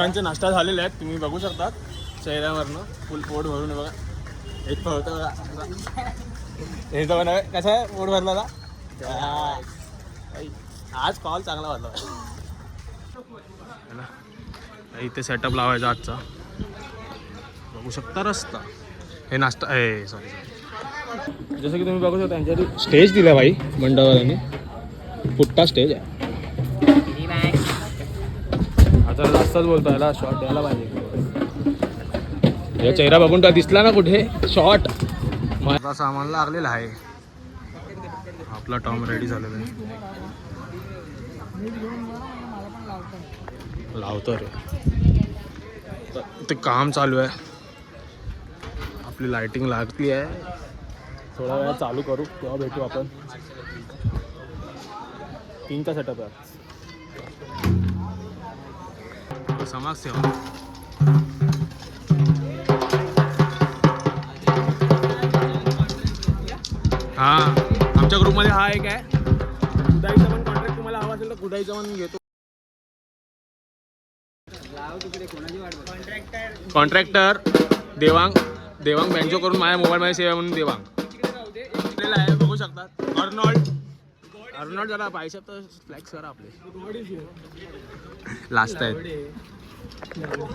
सगळ्यांचे नाश्ता झालेले आहेत, तुम्ही बघू शकता चेहऱ्यावरनं फुल पोट भरून बघा. एक होतं बघा हे तर बघा कसं आहे पोट भरला ना. आज कॉल चांगला वाटला ना. इथे सेटअप लावायचा आजचा, बघू शकता रस्ता. हे नाश्ता आहे सॉरी जसं की तुम्ही बघू शकता त्यांच्यासाठी स्टेज दिला भाई मंडळवाल्यांनी. पुट्टा स्टेज आहे. आता जास्तच बोलतो याला शॉर्ट द्यायला पाहिजे. हे चेहरा बघून तर दिसला ना कुठे शॉर्ट. माझा सामान लागलेला आहे. आपला टॉम रेडी झालेला आहे. लावतो रे ते काम चालू आहे. आपली लाइटिंग लागली आहे. थोड्या वेळा चालू करू तेव्हा भेटू आपण. 3चा सेटअप आहे समाजसेवा. हा आमच्या ग्रुपमध्ये हा एक आहे. कुडाईचा पण कॉन्ट्रॅक्ट तुम्हाला हवा असेल तर कुडाईचा पण घेतो. कॉन्ट्रॅक्टर देवांग बँजो करून माझ्या मोबाईलमध्ये सेवा म्हणून देवांग आहे. बघू शकतात अर्नॉल्ड जरा पाहिजे तर फ्लॅक्स करा आपले. लास्ट आहेत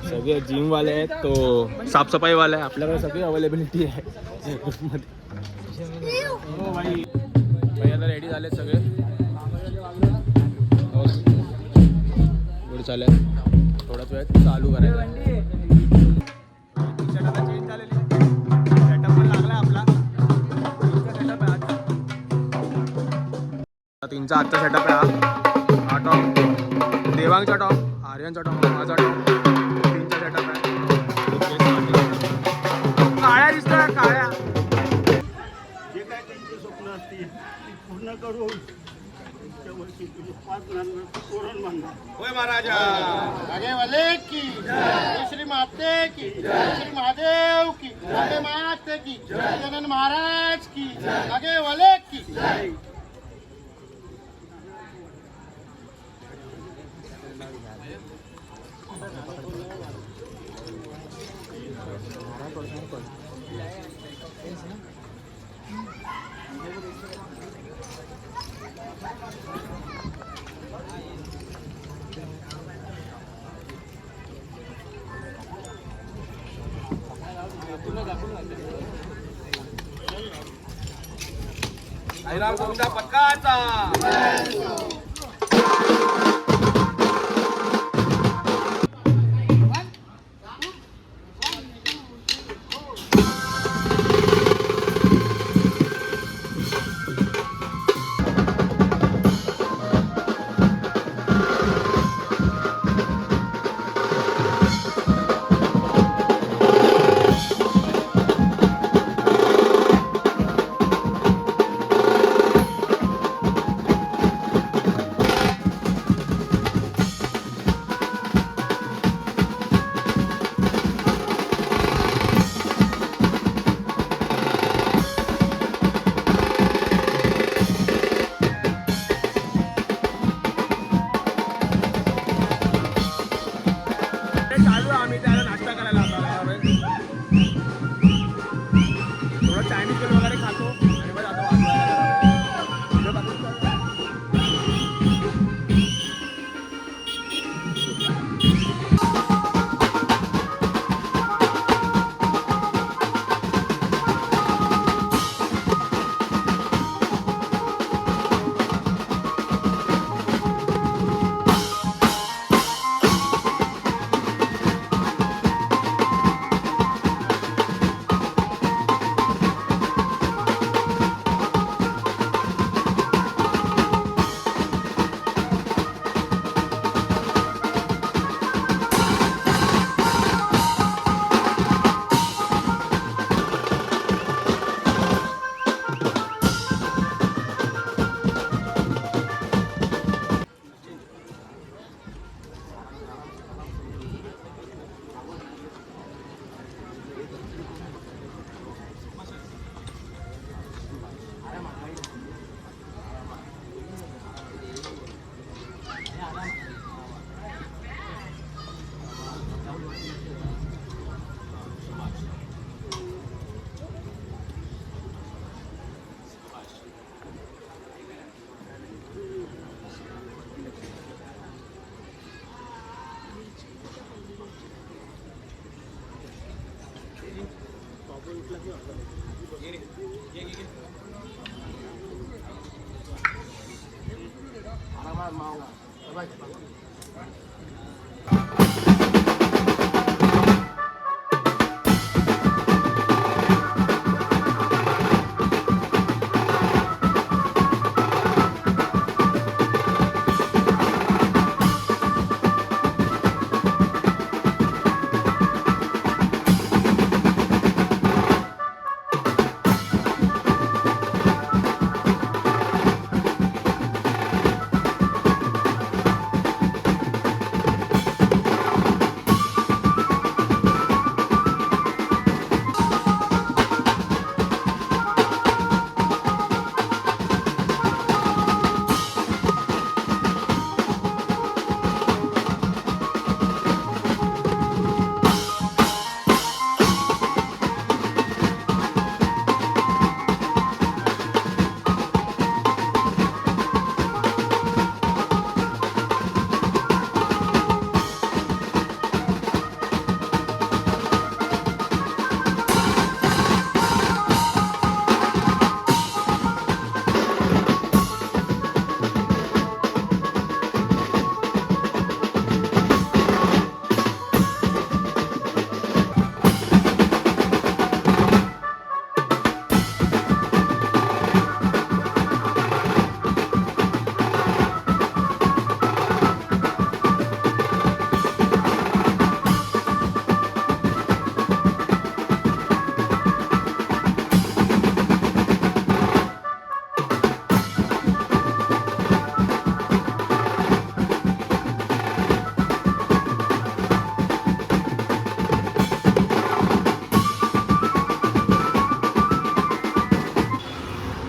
सगळे जिमवाले आहेत. तो साफसफाईवाले आहे. आपल्याकडे सगळी अवेलेबिलिटी आहे ग्रुपमध्ये. हो भाई आता रेडी झाले सगळे. पुढे चालेल थोडाच वेळ चालू करायचं. चेंज झालेली सेटअप पण लागला आपला. 3चा आजचा सेटअप आहे हा टॉप देवांगचा टॉप, आर्यनचा टॉप, माझा टॉप. 3चा सेटअप आहे. काळ्या दिसतोय काळ्या. जे काय त्यांची स्वप्न असतील ती पूर्ण करून होय महाराजा आगे वाले की श्री माते की श्री महादेव की आगे माते की गजानन महाराज की आगे वाले की. राम कोणता पक्काचा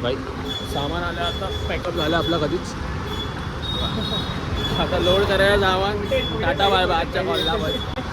बाई सामान आलं आता पॅकअप झालं आपला कधीच. आता लोड करायला जावा. टाटा बाय बाय आजच्या कॉलला बाय.